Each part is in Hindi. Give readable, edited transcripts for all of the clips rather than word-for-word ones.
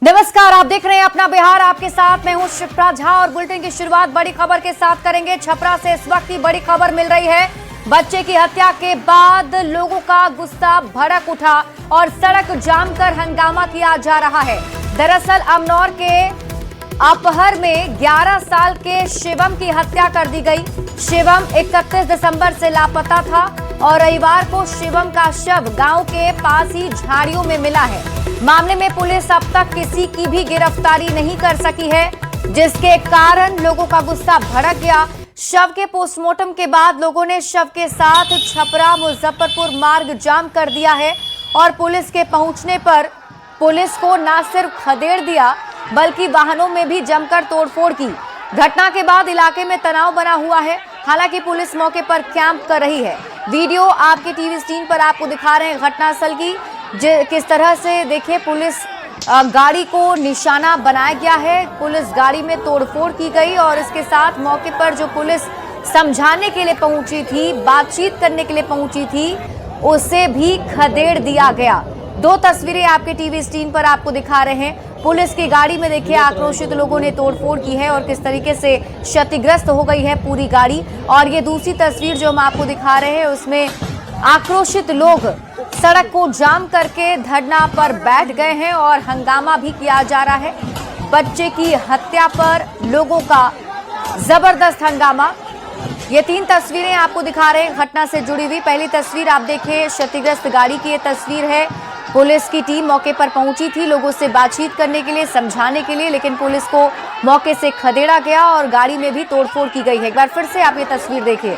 नमस्कार, आप देख रहे हैं अपना बिहार। आपके साथ मैं हूं शिप्रा झा और बुलेटिन की शुरुआत बड़ी खबर के साथ करेंगे। छपरा से इस वक्त की बड़ी खबर मिल रही है। बच्चे की हत्या के बाद लोगों का गुस्सा भड़क उठा और सड़क जाम कर हंगामा किया जा रहा है। दरअसल अमनौर के अपहर में 11 साल के शिवम की हत्या कर दी गई। शिवम 31 दिसंबर से लापता था और रविवार को शिवम का शव गांव के पास ही झाड़ियों में मिला है। मामले में पुलिस अब तक किसी की भी गिरफ्तारी नहीं कर सकी है, जिसके कारण लोगों का गुस्सा भड़क गया। शव के पोस्टमार्टम के बाद लोगों ने शव के साथ छपरा मुजफ्फरपुर मार्ग जाम कर दिया है और पुलिस के पहुंचने पर पुलिस को न सिर्फ खदेड़ दिया बल्कि वाहनों में भी जमकर तोड़फोड़ की। घटना के बाद इलाके में तनाव बना हुआ है। हालांकि पुलिस मौके पर कैंप कर रही है। वीडियो आपके टीवी स्क्रीन पर आपको दिखा रहे हैं घटनास्थल की, किस तरह से देखिए पुलिस गाड़ी को निशाना बनाया गया है। पुलिस गाड़ी में तोड़फोड़ की गई और इसके साथ मौके पर जो पुलिस समझाने के लिए पहुंची थी, बातचीत करने के लिए पहुंची थी, उसे भी खदेड़ दिया गया। दो तस्वीरें आपके टीवी स्क्रीन पर आपको दिखा रहे हैं। पुलिस की गाड़ी में देखिए आक्रोशित लोगों ने तोड़फोड़ की है और किस तरीके से क्षतिग्रस्त हो गई है पूरी गाड़ी। और ये दूसरी तस्वीर जो हम आपको दिखा रहे हैं, उसमें आक्रोशित लोग सड़क को जाम करके धरना पर बैठ गए हैं और हंगामा भी किया जा रहा है। बच्चे की हत्या पर लोगों का जबरदस्त हंगामा। ये तीन तस्वीरें आपको दिखा रहे हैं घटना से जुड़ी हुई। पहली तस्वीर आप देखिए क्षतिग्रस्त गाड़ी की ये तस्वीर है। पुलिस की टीम मौके पर पहुंची थी लोगों से बातचीत करने के लिए, समझाने के लिए, लेकिन पुलिस को मौके से खदेड़ा गया और गाड़ी में भी तोड़फोड़ की गई है। एक बार फिर से आप ये तस्वीर देखिए।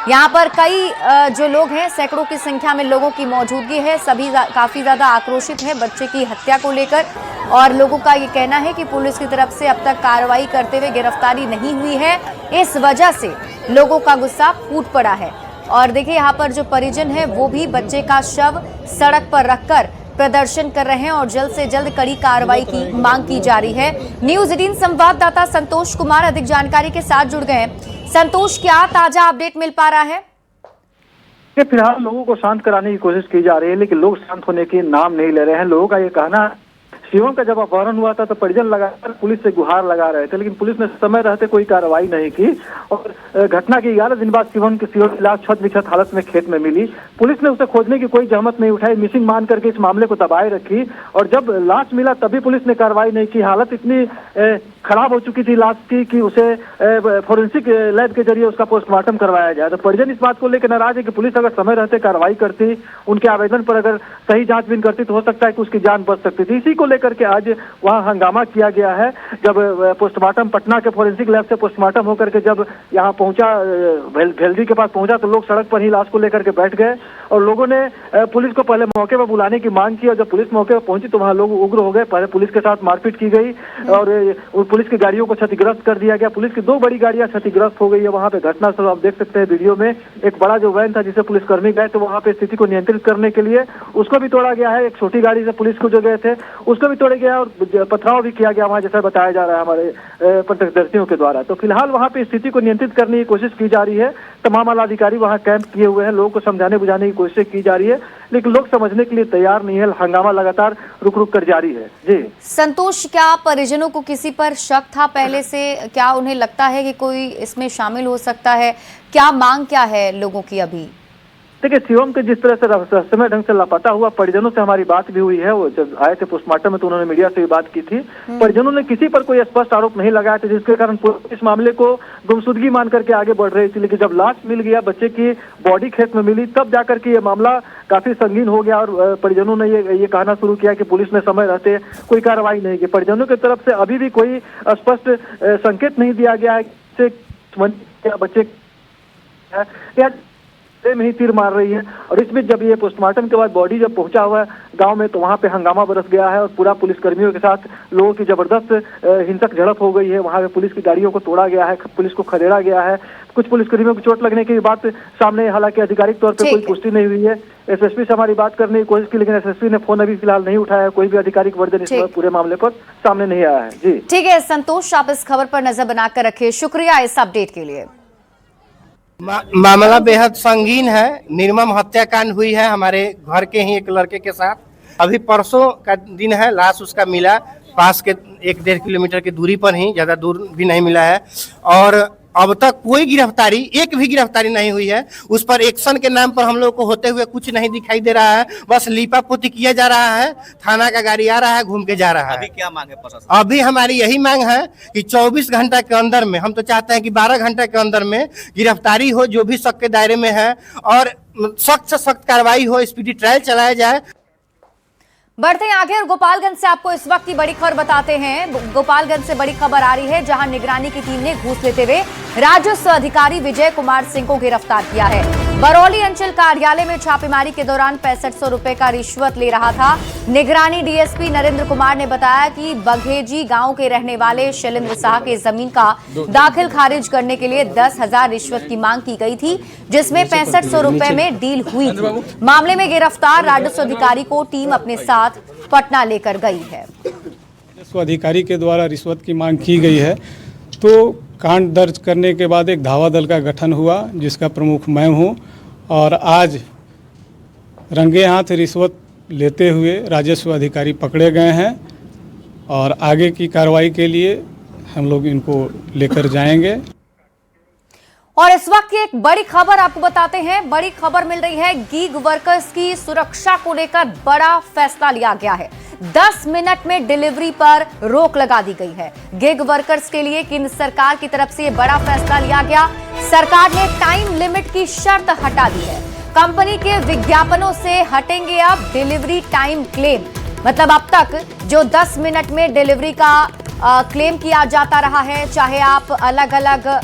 यहाँ पर कई जो लोग हैं, सैकड़ों की संख्या में लोगों की मौजूदगी है। सभी काफी ज्यादा आक्रोशित हैं बच्चे की हत्या को लेकर और लोगों का ये कहना है कि पुलिस की तरफ से अब तक कार्रवाई करते हुए गिरफ्तारी नहीं हुई है। इस वजह से लोगों का गुस्सा फूट पड़ा है। और देखिए यहाँ पर जो परिजन है वो भी बच्चे का शव सड़क पर रखकर प्रदर्शन कर रहे हैं और जल्द से जल्द कड़ी कार्रवाई की मांग की जा रही है। न्यूज़ 18 संवाददाता संतोष कुमार अधिक जानकारी के साथ जुड़ गए हैं। संतोष, क्या ताजा अपडेट मिल पा रहा है? फिलहाल लोगों को शांत कराने की कोशिश की जा रही है, लेकिन लोग शांत होने के नाम नहीं ले रहे हैं। लोगों का ये कहना है शिवम का जब अपहरण हुआ था तो परिजन लगाकर पुलिस से गुहार लगा रहे थे, लेकिन पुलिस ने समय रहते कोई कार्रवाई नहीं की और घटना के 11 दिन बाद शिवम की लाश छत बिछत हालत में खेत में मिली। पुलिस ने उसे खोजने की कोई जहमत नहीं उठाई, मिसिंग मान करके इस मामले को दबाए रखी और जब लाश मिला तभी पुलिस ने कार्रवाई नहीं की। हालत इतनी खराब हो चुकी थी लाश की कि उसे फोरेंसिक लैब के जरिए उसका पोस्टमार्टम करवाया जाए। तो परिजन इस बात को लेकर नाराज है कि पुलिस अगर समय रहते कार्रवाई करती, उनके आवेदन पर अगर सही जांचबीन करती तो हो सकता है कि उसकी जान बच सकती थी। इसी को लेकर के आज वहां हंगामा किया गया है। जब पोस्टमार्टम पटना के फोरेंसिक लैब से पोस्टमार्टम होकर के जब यहाँ पहुंचा, भेल्दी के पास पहुंचा, तो लोग सड़क पर ही लाश को लेकर के बैठ गए और लोगों ने पुलिस को पहले मौके पर बुलाने की मांग की और जब पुलिस मौके पर पहुंची तो वहां लोग उग्र हो गए। पहले पुलिस के साथ मारपीट की गई और पुलिस की गाड़ियों को क्षतिग्रस्त कर दिया गया। पुलिस की 2 बड़ी गाड़ियां क्षतिग्रस्त हो गई है। वहां पे घटना सब आप देख सकते हैं वीडियो में। एक बड़ा जो वैन था जिसे पुलिसकर्मी गए तो वहां पे स्थिति को नियंत्रित करने के लिए उसको भी तोड़ा गया है। एक छोटी गाड़ी से पुलिस को जो गए थे उसको भी तोड़ा गया और पथराव भी किया गया वहां, जैसा बताया जा रहा है हमारे प्रत्यक्षदर्शियों के द्वारा। तो फिलहाल वहां पे स्थिति को नियंत्रित करने की कोशिश की जा रही है। तमाम आला अधिकारी वहां कैंप किए हुए हैं, लोगों को समझाने बुझाने की कोशिश की जा रही है, लेकिन लोग समझने के लिए तैयार नहीं है। हंगामा लगातार रुक रुक कर जारी है। जी संतोष, क्या परिजनों को किसी पर शक था पहले से? क्या उन्हें लगता है कि कोई इसमें शामिल हो सकता है? क्या मांग क्या है लोगों की अभी? देखिए, शिवम के जिस तरह से रहस्यमय ढंग से लापता हुआ, परिजनों से हमारी बात भी हुई है। वो जब आए थे पोस्टमार्टम में तो उन्होंने मीडिया से भी बात की थी। परिजनों ने किसी पर कोई स्पष्ट आरोप नहीं लगाया था, जिसके कारण इस मामले को गुमशुदगी मान करके आगे बढ़ रही थी। लेकिन जब लाश मिल गया, बच्चे की बॉडी खेत में मिली, तब जाकर के ये मामला काफी संगीन हो गया और परिजनों ने ये कहना शुरू किया कि पुलिस ने समय रहते कोई कार्रवाई नहीं की। परिजनों की तरफ से अभी भी कोई स्पष्ट संकेत नहीं दिया गया है बच्चे में ही तीर मार रही है। और इस बीच जब ये पोस्टमार्टम के बाद बॉडी जब पहुंचा हुआ है गांव में तो वहां पे हंगामा बरस गया है और पूरा पुलिसकर्मियों के साथ लोगों की जबरदस्त हिंसक झड़प हो गई है। वहां पे पुलिस की गाड़ियों को तोड़ा गया है, पुलिस को खदेड़ा गया है। कुछ पुलिसकर्मियों को चोट लगने की बात सामने, हालांकि आधिकारिक तौर पर कोई पुष्टि नहीं हुई है। एसएसपी से हमारी बात करने की कोशिश की, लेकिन एसएसपी ने फोन अभी फिलहाल नहीं उठाया। कोई भी आधिकारिक वर्जन इस पूरे मामले पर सामने नहीं आया है। जी ठीक है संतोष, आप इस खबर पर नजर बनाकर रखिए। शुक्रिया इस अपडेट के लिए। मामला बेहद संगीन है। निर्मम हत्याकांड हुई है हमारे घर के ही एक लड़के के साथ। अभी परसों का दिन है, लाश उसका मिला। पास के 1-1.5 किलोमीटर की दूरी पर ही, ज़्यादा दूर भी नहीं मिला है। और अब तक कोई गिरफ्तारी, एक भी गिरफ्तारी नहीं हुई है। उस पर एक्शन के नाम पर हम लोग को होते हुए कुछ नहीं दिखाई दे रहा है। बस लीपापोती किया जा रहा है, थाना का गाड़ी आ रहा है, घूम के जा रहा है। अभी क्या मांग है प्रशासन? अभी हमारी यही मांग है कि 24 घंटा के अंदर में, हम तो चाहते हैं कि 12 घंटा के अंदर में गिरफ्तारी हो जो भी शक के दायरे में है, और सख्त से सख्त कार्रवाई हो, स्पीडी ट्रायल चलाया जाए। बढ़ते हैं आगे और गोपालगंज से आपको इस वक्त की बड़ी खबर बताते हैं। गोपालगंज से बड़ी खबर आ रही है, जहां निगरानी की टीम ने घूस लेते हुए राजस्व अधिकारी विजय कुमार सिंह को गिरफ्तार किया है। बरौली अंचल कार्यालय में छापेमारी के दौरान 6500 रुपए का रिश्वत ले रहा था। निगरानी डीएसपी नरेंद्र कुमार ने बताया कि बघेजी गांव के रहने वाले शैलेंद्र शाह के जमीन का दाखिल खारिज करने के लिए 10,000 रिश्वत की मांग की गई थी, जिसमें 6500 रुपए में डील हुई थी। मामले में गिरफ्तार राजस्व अधिकारी को टीम अपने साथ पटना लेकर गई है। राजस्व अधिकारी के द्वारा रिश्वत की मांग की गई है, तो कांड दर्ज करने के बाद एक धावा दल का गठन हुआ, जिसका प्रमुख मैं हूं, और आज रंगे हाथ रिश्वत लेते हुए राजस्व अधिकारी पकड़े गए हैं, और आगे की कार्रवाई के लिए हम लोग इनको लेकर जाएंगे। और इस वक्त की एक बड़ी खबर आपको बताते हैं। बड़ी खबर मिल रही है, गिग वर्कर्स की सुरक्षा को लेकर बड़ा फैसला लिया गया है। 10 मिनट में डिलीवरी पर रोक लगा दी गई है। गिग वर्कर्स के लिए केंद्र सरकार की तरफ से बड़ा फैसला लिया गया। सरकार ने टाइम लिमिट की शर्त हटा दी है। कंपनी के विज्ञापनों से हटेंगे अब डिलीवरी टाइम क्लेम। मतलब अब तक जो 10 मिनट में डिलीवरी का क्लेम किया जाता रहा है, चाहे आप अलग अलग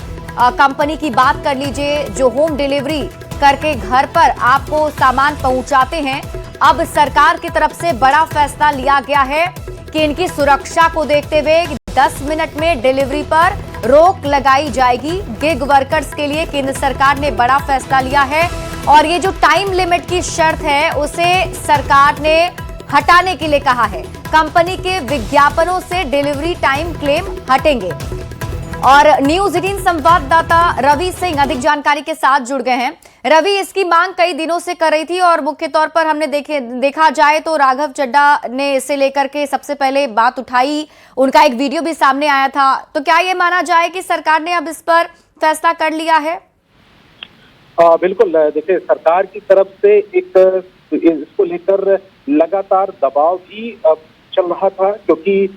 कंपनी की बात कर लीजिए, जो होम डिलीवरी करके घर पर आपको सामान पहुंचाते हैं, अब सरकार की तरफ से बड़ा फैसला लिया गया है कि इनकी सुरक्षा को देखते हुए 10 मिनट में डिलीवरी पर रोक लगाई जाएगी। गिग वर्कर्स के लिए केंद्र सरकार ने बड़ा फैसला लिया है, और ये जो टाइम लिमिट की शर्त है उसे सरकार ने हटाने के लिए कहा है। कंपनी के विज्ञापनों से डिलीवरी टाइम क्लेम हटेंगे। और न्यूज 18 संवाददाता रवि सिंह अधिक जानकारी के साथ जुड़ गए हैं। रवि, इसकी मांग कई दिनों से कर रही थी, और मुख्य तौर पर हमने देखा जाए तो राघव चड्ढा ने इसे लेकर के सबसे पहले बात उठाई, उनका एक वीडियो भी सामने आया था। तो क्या ये माना जाए कि सरकार ने अब इस पर फैसला कर लिया है? बिल्कुल, देखिए, सरकार की तरफ से एक इसको लेकर लगातार दबाव भी चल रहा था, क्योंकि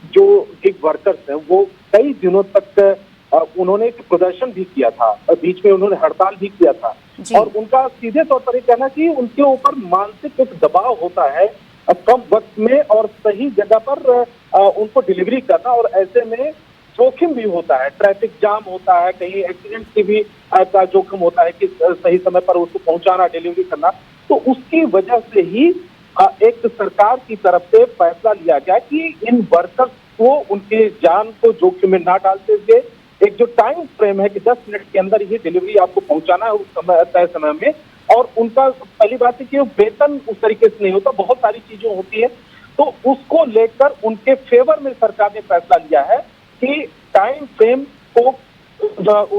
जो गिग वर्कर्स हैं वो कई दिनों तक उन्होंने एक प्रदर्शन भी किया था, बीच में उन्होंने हड़ताल भी किया था, और उनका सीधे तौर पर ये कहना कि उनके ऊपर मानसिक एक दबाव होता है कम वक्त में और सही जगह पर उनको डिलीवरी करना, और ऐसे में जोखिम भी होता है, ट्रैफिक जाम होता है, कहीं एक्सीडेंट की भी का जोखिम होता है कि सही समय पर उसको पहुंचाना, डिलीवरी करना। तो उसकी वजह से ही एक सरकार की तरफ से फैसला लिया गया कि इन वर्कर्स को उनके जान को जोखिम में ना डालते हुए एक जो टाइम फ्रेम है कि 10 मिनट के अंदर ये डिलीवरी आपको पहुंचाना है उस समय, तय समय में, और उनका पहली बात है कि वेतन उस तरीके से नहीं होता, बहुत सारी चीजें होती है, तो उसको लेकर उनके फेवर में सरकार ने फैसला लिया है कि टाइम फ्रेम को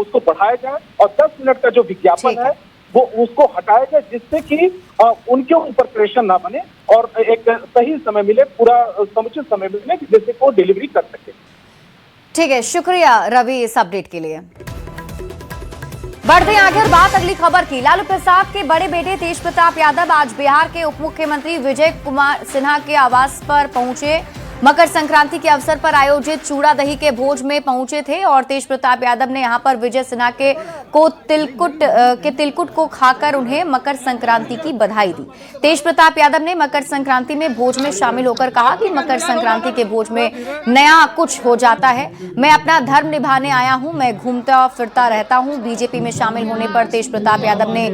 उसको बढ़ाया जाए और 10 मिनट का जो विज्ञापन है वो उसको हटाया जाए, जिससे कि उनके ऊपर प्रेशर ना बने और एक सही समय मिले, पूरा समुचित समय मिले, जिससे को डिलीवरी कर सके। ठीक है, शुक्रिया रवि इस अपडेट के लिए। बढ़ते आगे और बात अगली खबर की। लालू प्रसाद के बड़े बेटे तेज प्रताप यादव आज बिहार के उप मुख्यमंत्री विजय कुमार सिन्हा के आवास पर पहुंचे। मकर संक्रांति के अवसर पर आयोजित चूड़ा दही के भोज में पहुंचे थे और तेज प्रताप यादव ने यहां पर विजय सिन्हा के तिलकुट को खाकर उन्हें मकर संक्रांति की बधाई दी। तेज प्रताप यादव ने मकर संक्रांति में भोज में शामिल होकर कहा कि मकर संक्रांति के भोज में नया कुछ हो जाता है। मैं अपना धर्म निभाने आया हूं, मैं घूमता फिरता रहता हूं। बीजेपी में शामिल होने पर तेज प्रताप यादव ने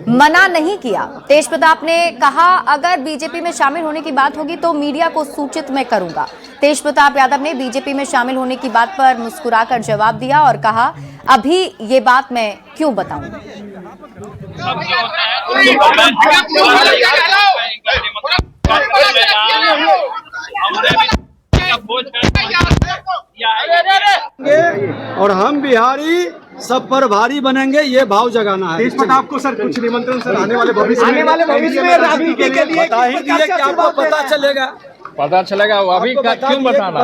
मना नहीं किया। तेज प्रताप ने कहा, अगर बीजेपी में शामिल होने की बात होगी तो मीडिया को सूचित मैं करूंगा। तेज प्रताप यादव ने बीजेपी में शामिल होने की बात पर मुस्कुराकर जवाब दिया और कहा, अभी ये बात मैं क्यों बताऊं। और हम बिहारी सब पर भारी बनेंगे, ये भाव जगाना है। तेज प्रताप को सर कुछ निमंत्रण सर आने वाले भविष्य में राजनीति के लिए बता ही दिए कि आपको पता चलेगा। पता चलेगा वो अभी क्यों बताना,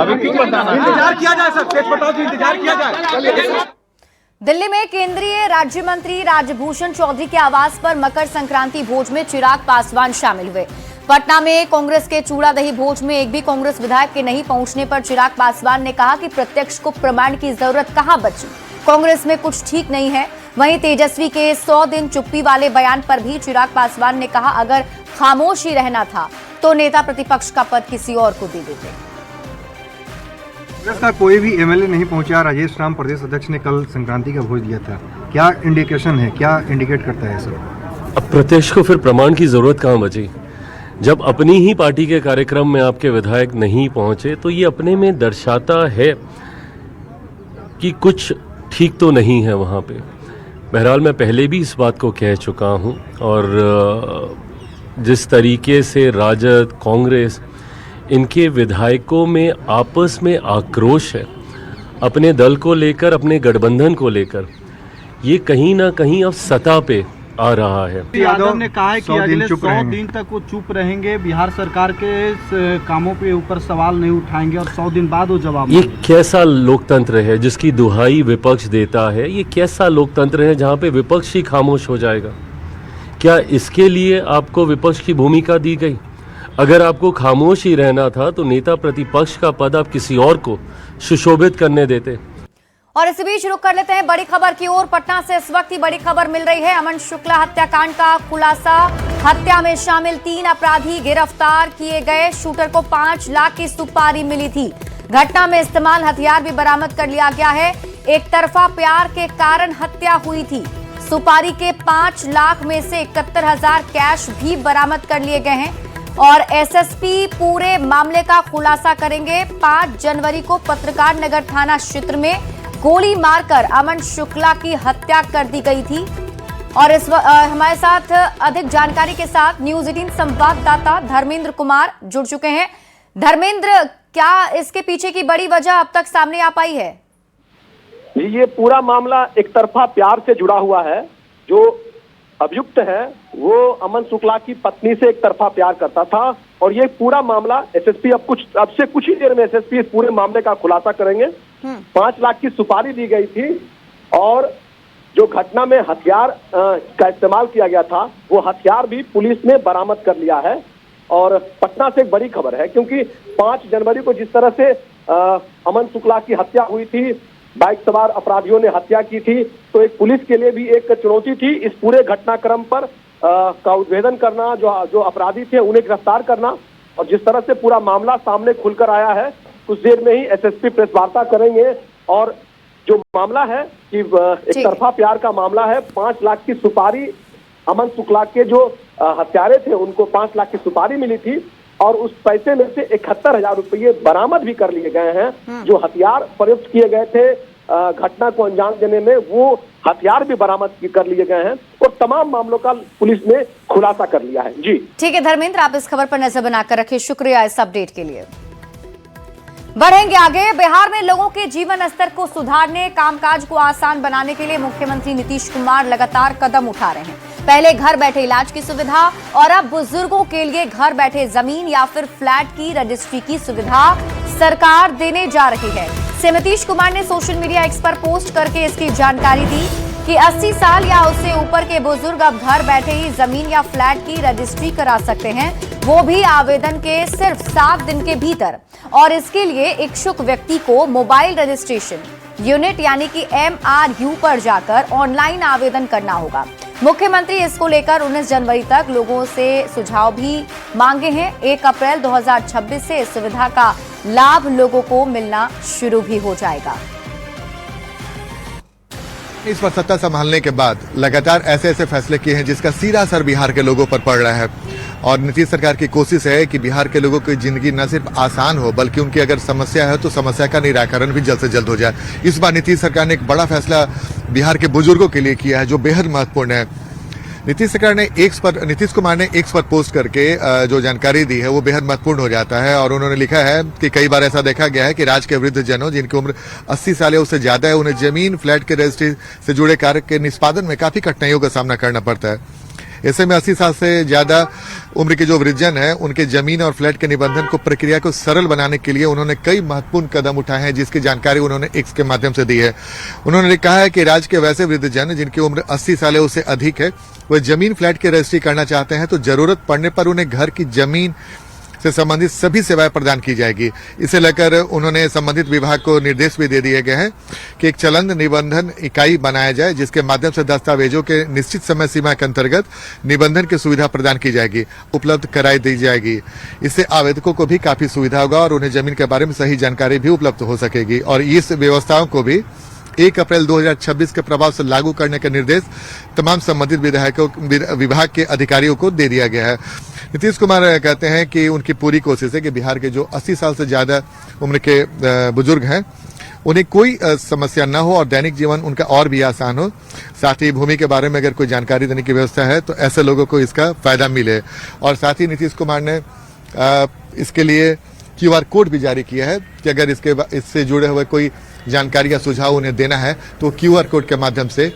अभी क्यों बताना, इंतजार किया जाए सर, सच बताओ तो इंतजार किया जाए। दिल्ली में केंद्रीय राज्य मंत्री राजभूषण चौधरी के आवास पर मकर संक्रांति भोज में चिराग पासवान शामिल हुए। पटना में कांग्रेस के चूड़ा दही भोज में एक भी कांग्रेस विधायक के नहीं पहुंचने पर चिराग पासवान ने कहा कि प्रत्यक्ष को प्रमाण की जरूरत कहां बची, कांग्रेस में कुछ ठीक नहीं है। वहीं तेजस्वी के 100 दिन चुप्पी वाले बयान पर भी चिराग पासवान ने कहा, अगर खामोश ही रहना था तो नेता प्रतिपक्ष का पद किसी और को दे देते। कांग्रेस का कोई भी एमएलए नहीं पहुंचा। राजेश राम प्रदेश अध्यक्ष ने कल संक्रांति का भोज दिया था, क्या इंडिकेशन है, क्या इंडिकेट करता है सर? अब प्रत्यक्ष को फिर प्रमाण की जरूरत कहाँ बची? जब अपनी ही पार्टी के कार्यक्रम में आपके विधायक नहीं पहुंचे तो ये अपने में दर्शाता है कि कुछ ठीक तो नहीं है वहाँ पे। बहरहाल मैं पहले भी इस बात को कह चुका हूँ, और जिस तरीके से राजद, कांग्रेस, इनके विधायकों में आपस में आक्रोश है अपने दल को लेकर, अपने गठबंधन को लेकर, ये कहीं ना कहीं अब सतह पे आ रहा है। यादव ने कहा है कि अगले 100 दिन तक वो चुप रहेंगे, बिहार सरकार के कामों पे ऊपर सवाल नहीं उठाएंगे और 100 दिन बाद वो जवाब। ये कैसा लोकतंत्र है जिसकी दुहाई विपक्ष देता है? ये कैसा लोकतंत्र है जहाँ पे विपक्ष ही खामोश हो जाएगा? क्या इसके लिए आपको विपक्ष की भूमिका दी गई? अगर आपको खामोश ही रहना था तो नेता प्रतिपक्ष का पद आप किसी और को सुशोभित करने देते। और इसी बीच रुक कर लेते हैं बड़ी खबर की ओर। पटना से इस वक्त ही बड़ी खबर मिल रही है। अमन शुक्ला हत्याकांड का खुलासा, हत्या में शामिल 3 अपराधी गिरफ्तार किए गए। शूटर को 5 लाख की सुपारी मिली थी। घटना में इस्तेमाल हथियार भी बरामद कर लिया गया है। एक तरफा प्यार के कारण हत्या हुई थी। सुपारी के 5 लाख में से 71,000 कैश भी बरामद कर लिए गए हैं और एसएसपी पूरे मामले का खुलासा करेंगे। 5 जनवरी को पत्रकार नगर थाना क्षेत्र में गोली मारकर अमन शुक्ला की हत्या कर दी गई थी। और इस हमारे साथ अधिक जानकारी के साथ न्यूज 18 संवाददाता धर्मेंद्र कुमार जुड़ चुके हैं। धर्मेंद्र, क्या इसके पीछे की बड़ी वजह अब तक सामने आ पाई है? ये पूरा मामला एक तरफा प्यार से जुड़ा हुआ है। जो अभियुक्त है वो अमन शुक्ला की पत्नी से एक तरफा प्यार करता था और ये पूरा मामला एसएसपी अब से कुछ ही देर में एसएसपी इस पूरे मामले का खुलासा करेंगे। 5 लाख की सुपारी दी गई थी और जो घटना में हथियार का इस्तेमाल किया गया था वो हथियार भी पुलिस ने बरामद कर लिया है। और पटना से एक बड़ी खबर है क्योंकि 5 जनवरी को जिस तरह से अमन शुक्ला की हत्या हुई थी, बाइक सवार अपराधियों ने हत्या की थी, तो एक पुलिस के लिए भी एक चुनौती थी इस पूरे घटनाक्रम पर का उद्भेदन करना, जो अपराधी थे उन्हें गिरफ्तार करना। और जिस तरह से पूरा मामला सामने खुलकर आया है, कुछ देर में ही एसएसपी प्रेस वार्ता करेंगे। और जो मामला है कि एक तरफा प्यार का मामला है, 5 लाख की सुपारी, अमन शुक्ला के जो हत्यारे थे उनको 5 लाख की सुपारी मिली थी और उस पैसे में से 71,000 रुपये बरामद भी कर लिए गए हैं। जो हथियार प्रयुक्त किए गए थे घटना को अंजाम देने में, वो हथियार भी बरामद कर लिए गए हैं और तमाम मामलों का पुलिस ने खुलासा कर लिया है। जी ठीक है धर्मेंद्र, आप इस खबर पर नजर बनाकर रखिए। शुक्रिया इस अपडेट के लिए। बढ़ेंगे आगे। बिहार में लोगों के जीवन स्तर को सुधारने, कामकाज को आसान बनाने के लिए मुख्यमंत्री नीतीश कुमार लगातार कदम उठा रहे हैं। पहले घर बैठे इलाज की सुविधा और अब बुजुर्गों के लिए घर बैठे जमीन या फिर फ्लैट की रजिस्ट्री की सुविधा सरकार देने जा रही है। नीतीश कुमार ने सोशल मीडिया एक्स पर पोस्ट करके इसकी जानकारी दी कि 80 साल या उससे ऊपर के बुजुर्ग अब घर बैठे ही जमीन या फ्लैट की रजिस्ट्री करा सकते हैं, वो भी आवेदन के सिर्फ 7 दिन के भीतर। और इसके लिए इच्छुक व्यक्ति को मोबाइल रजिस्ट्रेशन यूनिट यानी कि MRU पर जाकर ऑनलाइन आवेदन करना होगा। मुख्यमंत्री इसको लेकर 19 जनवरी तक लोगों से सुझाव भी मांगे हैं। 1 अप्रैल 2026 से इस सुविधा का लाभ लोगों को मिलना शुरू भी हो जाएगा। इस पर सत्ता संभालने के बाद लगातार ऐसे फैसले किए हैं जिसका सीधा असर बिहार के लोगों पर पड़ रहा है। और नीतीश सरकार की कोशिश है कि बिहार के लोगों की जिंदगी न सिर्फ आसान हो बल्कि उनकी अगर समस्या है तो समस्या का निराकरण भी जल्द से जल्द हो जाए। इस बार नीतीश सरकार ने एक बड़ा फैसला बिहार के बुजुर्गों के लिए किया है जो बेहद महत्वपूर्ण है। नीतीश कुमार ने एक्स पर पोस्ट करके जो जानकारी दी है वो बेहद महत्वपूर्ण हो जाता है। और उन्होंने लिखा है कि कई बार ऐसा देखा गया है कि राज्य के वृद्ध जनों जिनकी उम्र 80 साल या उससे ज्यादा है, उन्हें जमीन फ्लैट के रजिस्ट्री से जुड़े कार्य के निष्पादन में काफी कठिनाइयों का सामना करना पड़ता है। ऐसे में 80 साल से ज्यादा उम्र के जो वृद्धजन है उनके जमीन और फ्लैट के निबंधन को प्रक्रिया को सरल बनाने के लिए उन्होंने कई महत्वपूर्ण कदम उठाए हैं, जिसकी जानकारी उन्होंने एक्स के माध्यम से दी है। उन्होंने कहा है कि राज्य के वैसे वृद्धजन जिनकी उम्र 80 साल है उससे अधिक है, वह जमीन फ्लैट की रजिस्ट्री करना चाहते हैं तो जरूरत पड़ने पर उन्हें घर की जमीन से संबंधित सभी सेवाएं प्रदान की जाएगी। इसे लेकर उन्होंने संबंधित विभाग को निर्देश भी दे दिए गए हैं कि एक चलन निबंधन इकाई बनाया जाए, जिसके माध्यम से दस्तावेजों के निश्चित समय सीमा के अंतर्गत निबंधन की सुविधा प्रदान की जाएगी, उपलब्ध कराई दी जाएगी। इससे आवेदकों को भी काफी सुविधा होगा और उन्हें जमीन के बारे में सही जानकारी भी उपलब्ध हो सकेगी। और इस व्यवस्थाओं को भी 1 अप्रैल 2026 के प्रभाव से लागू करने का निर्देश तमाम संबंधित विभाग के अधिकारियों को दे दिया गया है। नीतीश कुमार कहते हैं कि उनकी पूरी कोशिश है कि बिहार के जो 80 साल से ज्यादा उम्र के बुजुर्ग हैं उन्हें कोई समस्या न हो और दैनिक जीवन उनका और भी आसान हो। साथ ही भूमि के बारे में अगर कोई जानकारी देने की व्यवस्था है तो ऐसे लोगों को इसका फायदा मिले। और साथ ही नीतीश कुमार ने इसके लिए QR कोड भी जारी किया है कि अगर इससे जुड़े हुए कोई जानकारी या सुझाव उन्हें देना है तो QR कोड के माध्यम से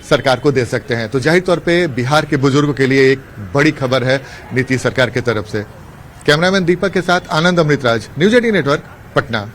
सरकार को दे सकते हैं। तो जाहिर तौर पे बिहार के बुजुर्गों के लिए एक बड़ी खबर है नीतीश सरकार की तरफ से। कैमरामैन दीपक के साथ आनंद अमृतराज, न्यूज 18 नेटवर्क, पटना।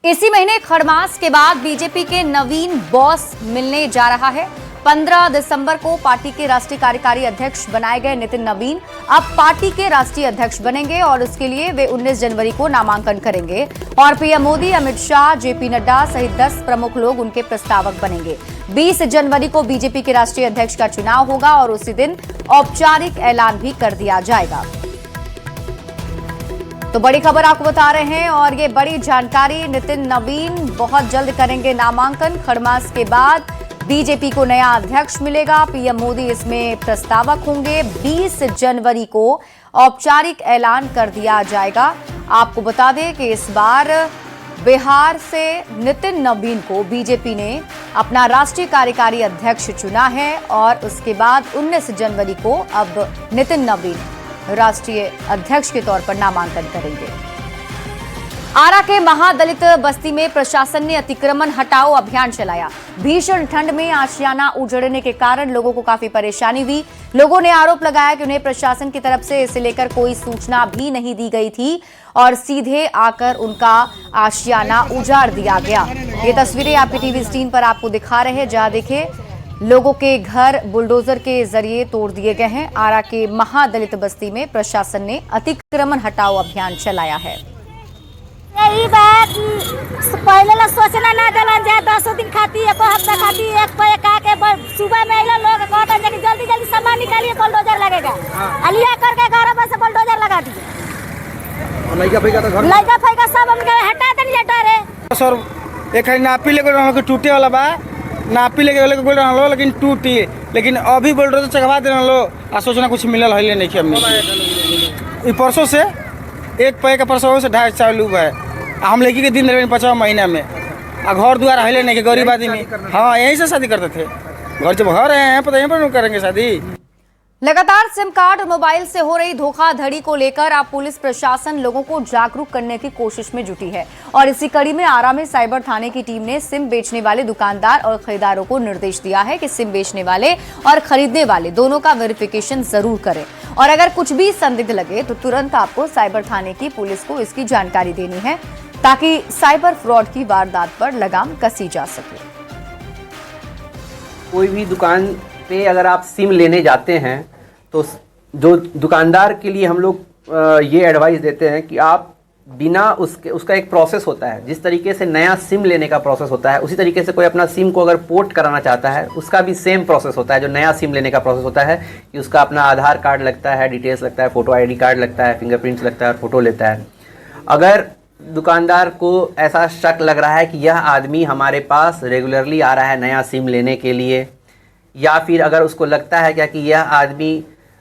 इसी महीने खड़मास के बाद बीजेपी के नवीन बॉस मिलने जा रहा है। 15 दिसंबर को पार्टी के राष्ट्रीय कार्यकारी अध्यक्ष बनाए गए नितिन नवीन अब पार्टी के राष्ट्रीय अध्यक्ष बनेंगे और उसके लिए वे 19 जनवरी को नामांकन करेंगे और पीएम मोदी, अमित शाह, जेपी नड्डा सहित 10 प्रमुख लोग उनके प्रस्तावक बनेंगे। 20 जनवरी को बीजेपी के राष्ट्रीय अध्यक्ष का चुनाव होगा और उसी दिन औपचारिक ऐलान भी कर दिया जाएगा। तो बड़ी खबर आपको बता रहे हैं और ये बड़ी जानकारी, नितिन नवीन बहुत जल्द करेंगे नामांकन। खड़मास के बाद बीजेपी को नया अध्यक्ष मिलेगा, पीएम मोदी इसमें प्रस्तावक होंगे। 20 जनवरी को औपचारिक ऐलान कर दिया जाएगा। आपको बता दें कि इस बार बिहार से नितिन नवीन को बीजेपी ने अपना राष्ट्रीय कार्यकारी अध्यक्ष चुना है और उसके बाद 19 जनवरी को अब नितिन नवीन राष्ट्रीय अध्यक्ष के तौर पर नामांकन करेंगे। आरा के महादलित बस्ती में प्रशासन ने अतिक्रमण हटाओ अभियान चलाया। भीषण ठंड में आशियाना उजड़ने के कारण लोगों को काफी परेशानी हुई। लोगों ने आरोप लगाया कि उन्हें प्रशासन की तरफ से इसे लेकर कोई सूचना भी नहीं दी गई थी और सीधे आकर उनका आशियाना उजाड़ दिया गया। ये तस्वीरें आपके टीवी स्क्रीन पर आपको दिखा रहे हैं, जहां देखिए लोगों के घर बुलडोजर के जरिए तोड़ दिए गए हैं। आरा के महादलित बस्ती में प्रशासन ने अतिक्रमण हटाओ अभियान चलाया है। यही बात पहले ला सोचना ना दलन जाए, 10 दिन खाती, एक हफ्ता खाती, एक पे का के सुबह में आइला लोग कहता है कि जल्दी जल्दी सामान निकालिए, बुलडोजर लगेगा। अलिया करके घर में से बुलडोजर लगा दिए। लइका फैका सब हमके हटा देनी हटा रे। सर एक नापी लेके रहलो कि टूटे वाला बा, नापी लेके बोल रहलो लेकिन टूटी, लेकिन अभी बुलडोजर चढ़वा दे रहलो आ सोचना कुछ मिलल है नहीं कि हमने। ई परसों से एक पे का परसों से 2.5 चालू है। हम लड़की के दिन 5 महीना में आ घर द्वार हिले नहीं कि गरीब आदमी। हाँ यहीं से शादी करते थे, घर जब घर हैं पता यहीं पर करेंगे शादी। लगातार सिम कार्ड और मोबाइल से हो रही धोखाधड़ी को लेकर अब पुलिस प्रशासन लोगों को जागरूक करने की कोशिश में जुटी है और इसी कड़ी में आरा में साइबर थाने की टीम ने सिम बेचने वाले दुकानदार और खरीदारों को निर्देश दिया है कि सिम बेचने वाले और खरीदने वाले दोनों का वेरिफिकेशन जरूर करें और अगर कुछ भी संदिग्ध लगे तो तुरंत आपको साइबर थाने की पुलिस को इसकी जानकारी देनी है ताकि साइबर फ्रॉड की वारदात पर लगाम कसी जा सके। कोई भी दुकान पे अगर आप सिम लेने जाते हैं तो जो दुकानदार के लिए हम लोग ये एडवाइस देते हैं कि आप बिना उसका एक प्रोसेस होता है, जिस तरीके से नया सिम लेने का प्रोसेस होता है उसी तरीके से कोई अपना सिम को अगर पोर्ट कराना चाहता है उसका भी सेम प्रोसेस होता है। जो नया सिम लेने का प्रोसेस होता है कि उसका अपना आधार कार्ड लगता है, डिटेल्स लगता है, फोटो ID कार्ड लगता है, फिंगरप्रिंट्स लगता है और फोटो लेता है। अगर दुकानदार को ऐसा शक लग रहा है कि यह आदमी हमारे पास रेगुलरली आ रहा है नया सिम लेने के लिए, या फिर अगर उसको लगता है क्या कि यह आदमी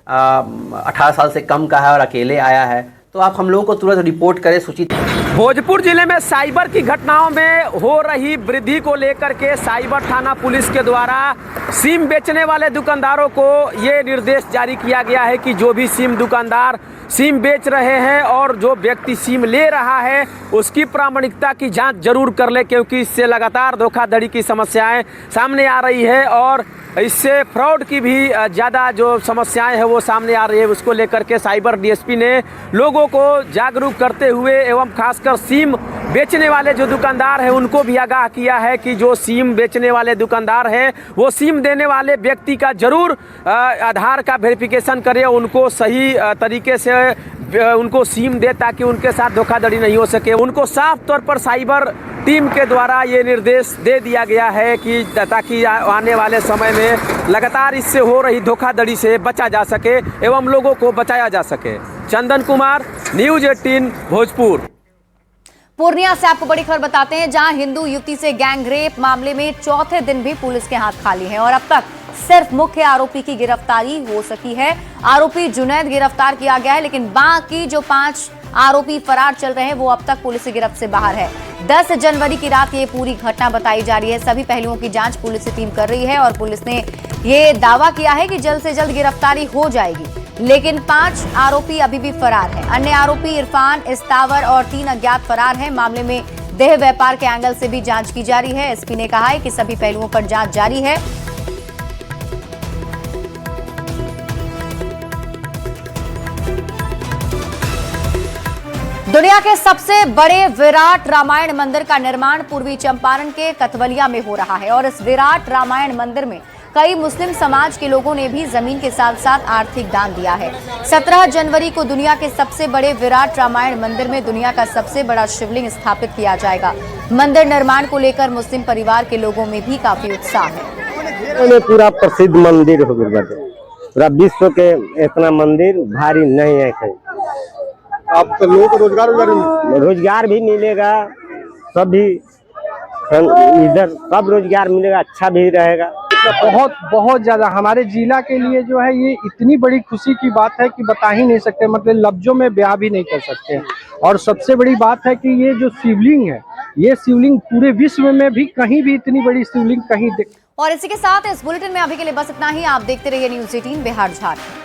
18 साल से कम का है और अकेले आया है, तो आप हम लोगों को तुरंत रिपोर्ट करें सूचित। भोजपुर जिले में साइबर की घटनाओं में हो रही वृद्धि को लेकर के साइबर थाना पुलिस के द्वारा सिम बेचने वाले दुकानदारों को ये निर्देश जारी किया गया है कि जो भी सिम दुकानदार सिम बेच रहे हैं और जो व्यक्ति सिम ले रहा है उसकी प्रामाणिकता की जांच जरूर कर ले, क्योंकि इससे लगातार धोखाधड़ी की समस्याएं सामने आ रही है और इससे फ्रॉड की भी ज़्यादा जो समस्याएं हैं वो सामने आ रही है। उसको लेकर के साइबर डीएसपी ने लोगों को जागरूक करते हुए एवं खासकर सिम बेचने वाले जो दुकानदार हैं उनको भी आगाह किया है कि जो सिम बेचने वाले दुकानदार हैं वो सिम देने वाले व्यक्ति का जरूर आधार का वेरिफिकेशन करें, उनको सही तरीके से उनको सिम दे ताकि उनके साथ धोखाधड़ी नहीं हो सके। उनको साफ तौर पर साइबर टीम के द्वारा ये निर्देश दे दिया गया है कि ताकि आने वाले समय में लगातार इससे हो रही धोखाधड़ी से बचा जा सके एवं लोगों को बचाया जा सके। चंदन कुमार, न्यूज़ 18 भोजपुर। पूर्णिया से आपको बड़ी खबर बताते हैं, जहां हिंदू युवती से गैंगरेप मामले में चौथे दिन भी पुलिस के हाथ खाली हैं और अब तक सिर्फ मुख्य आरोपी की गिरफ्तारी हो सकी है। आरोपी जुनैद गिरफ्तार किया गया है, लेकिन बाकी जो 5 आरोपी फरार चल रहे हैं वो अब तक पुलिस की गिरफ्त से बाहर है। 10 जनवरी की रात ये पूरी घटना बताई जा रही है। सभी पहलुओं की जांच पुलिस की टीम कर रही है और पुलिस ने ये दावा किया है कि जल्द से जल्द गिरफ्तारी हो जाएगी, लेकिन 5 आरोपी अभी भी फरार हैं। अन्य आरोपी इरफान, इस्तावर और 3 अज्ञात फरार हैं। मामले में देह व्यापार के एंगल से भी जांच की जा रही है। एसपी ने कहा है कि सभी पहलुओं पर जांच जारी है। दुनिया के सबसे बड़े विराट रामायण मंदिर का निर्माण पूर्वी चंपारण के कथवलिया में हो रहा है और इस विराट रामायण मंदिर में कई मुस्लिम समाज के लोगों ने भी जमीन के साथ साथ आर्थिक दान दिया है। 17 जनवरी को दुनिया के सबसे बड़े विराट रामायण मंदिर में दुनिया का सबसे बड़ा शिवलिंग स्थापित किया जाएगा। मंदिर निर्माण को लेकर मुस्लिम परिवार के लोगों में भी काफी उत्साह है। पूरा प्रसिद्ध मंदिर हो गया, पूरा विश्व के इतना मंदिर भारी नहीं है कहीं। आप लोगों को रोजगार भी मिलेगा, सभी इधर सब रोजगार मिलेगा, अच्छा भी रहेगा। बहुत ज़्यादा हमारे जिला के लिए जो है ये इतनी बड़ी खुशी की बात है कि बता ही नहीं सकते, मतलब लफ्जों में बयां भी नहीं कर सकते। और सबसे बड़ी बात है कि ये जो शिवलिंग है, ये शिवलिंग पूरे विश्व में भी कहीं भी इतनी बड़ी शिवलिंग कहीं और इसी के साथ इस बुलेटिन में अभी के लिए बस इतना ही। आप देखते रहिए न्यूज़ 18 बिहार झारखंड।